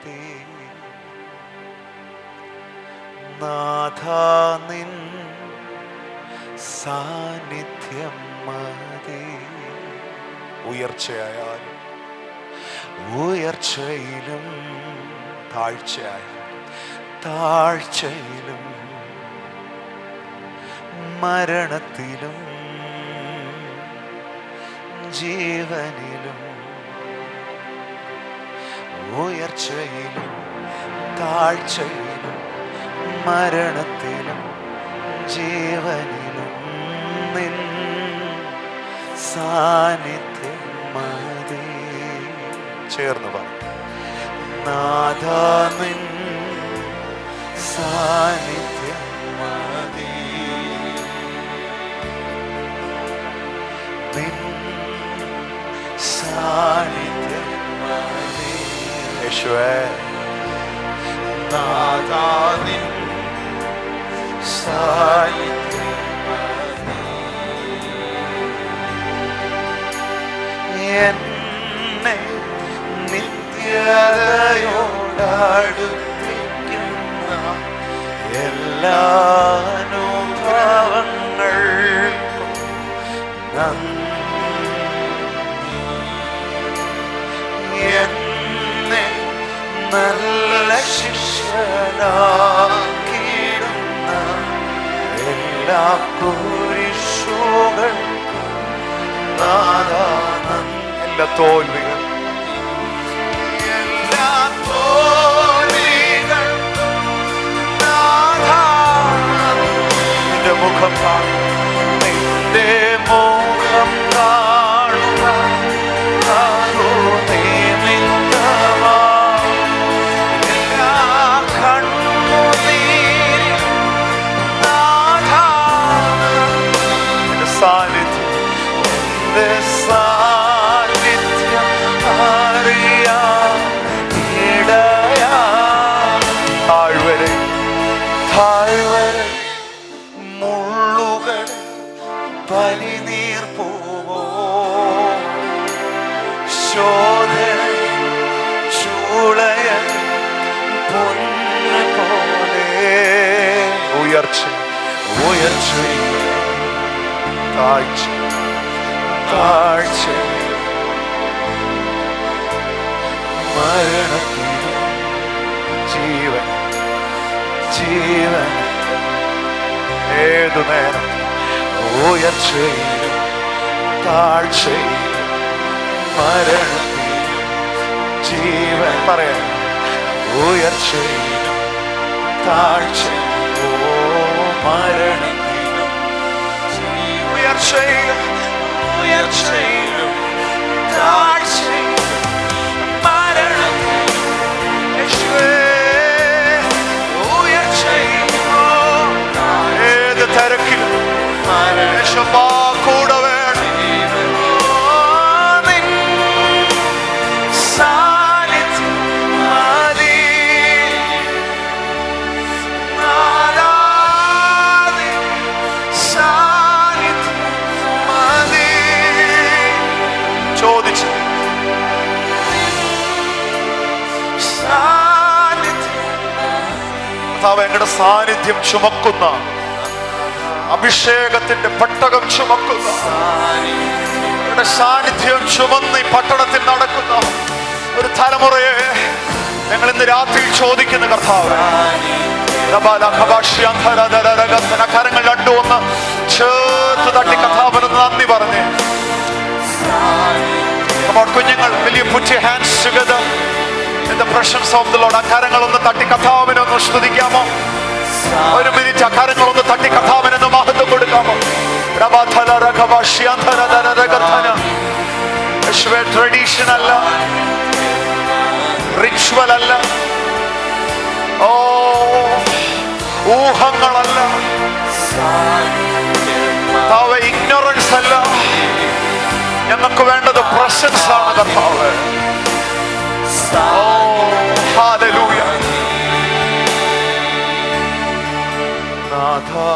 മതി, നാഥ നിൻ സാന്നിധ്യം മതി. ഉയർച്ചയായാലും ഉയർച്ചയിലും താഴ്ചയിലും മരണത്തിലും ജീവനിലും, ഉയർച്ചയിലും താഴ്ചയിലും മരണത്തിലും ജീവനിലും നിൻ സാന്നിധ്യം മതി. ചേർന്ന് പറഞ്ഞു, നാഥ നിൻ സാന്നിധ്യം മതി, നിൻ സാന്നിധ്യം മതി. യേശുവേ, നാഥ നിൻ സാന്നിധ്യം മതി. എന്നെ നിത്യതയോടടുപ്പിക്കുന്ന എല്ലാ അനുഭവങ്ങൾക്കും നന്ദി. എന്നെ നല്ല ശിഷ്യനാക്കിയിടുന്ന എല്ലാ കുരിശുകൾക്കും നാഥാ നന്ദി. എല്ലാ തോൽവികൾ, നിന്റെ മുഖം നിന്റെ മുഖം കാണുക എല്ലാ കണ്ണുനീരിൽ നാഥാ നിന്റെ സാന്നിധ്യം, നിന്റെ സാന്നിധ്യം അറിയാൻ ഇടയാ. താഴ്വരെ മുള്ളുകൾ പനിനീർ പൂവോ, ശോധന ചൂളയ പൊന്ന് പോലെ. ഉയർച്ച താഴ്ച മരണത്തിലും ജീവൻ ഏതു നേരം ഉയർച്ചയിലും താഴ്ചയിലും മരണത്തിലും ജീവൻ. പറയാം, ഉയർച്ചയിലും താഴ്ചയിലും മരണത്തിലും ഉയർച്ചയിലും താഴ്ചയിലും മരണത്തിലും ഏത് തിരക്കിലും കൂടെ വേണം. സാന്നിധ്യം മതി, സാന്നിധ്യം മതി. ചോദിച്ചു, എങ്ങളുടെ സാന്നിധ്യം ചുമക്കുന്ന, അഭിഷേകത്തിന്റെ പട്ടകം ചുമക്കുന്ന, എങ്ങളുടെ സാന്നിധ്യം ചുമന്ന് ഈ പട്ടണത്തിൽ നടക്കുന്ന ഒരു തലമുറയെ ഞങ്ങൾ ഇന്ന് രാത്രി ചോദിക്കുന്ന കർത്താവ്, കരങ്ങൾ രണ്ടും ഒന്ന് ചേർത്ത് തട്ടി കർത്താവിന് നന്ദി പറഞ്ഞേ. കുഞ്ഞുങ്ങൾ, will you put your hands together in the presence of the Lord? ആ കരങ്ങളൊന്ന് തട്ടി കർത്താവിനെ ഒന്ന് സ്തുതിക്കാമോ? ഒരു മിനിറ്റ് ആ കരങ്ങളൊന്ന് തട്ടി കർത്താവിനെ ഒന്ന് മഹത്വം കൊടുക്കാമോ? ട്രഡീഷൻ അല്ല, റിച്വൽ അല്ല, ഊഹങ്ങളല്ല, ഇഗ്നോറൻസ് അല്ല. ഞങ്ങൾക്ക് വേണ്ടത് പ്രസൻസ് ആണ് കർത്താവ്. ഹല്ലേലൂയ. നാഥാ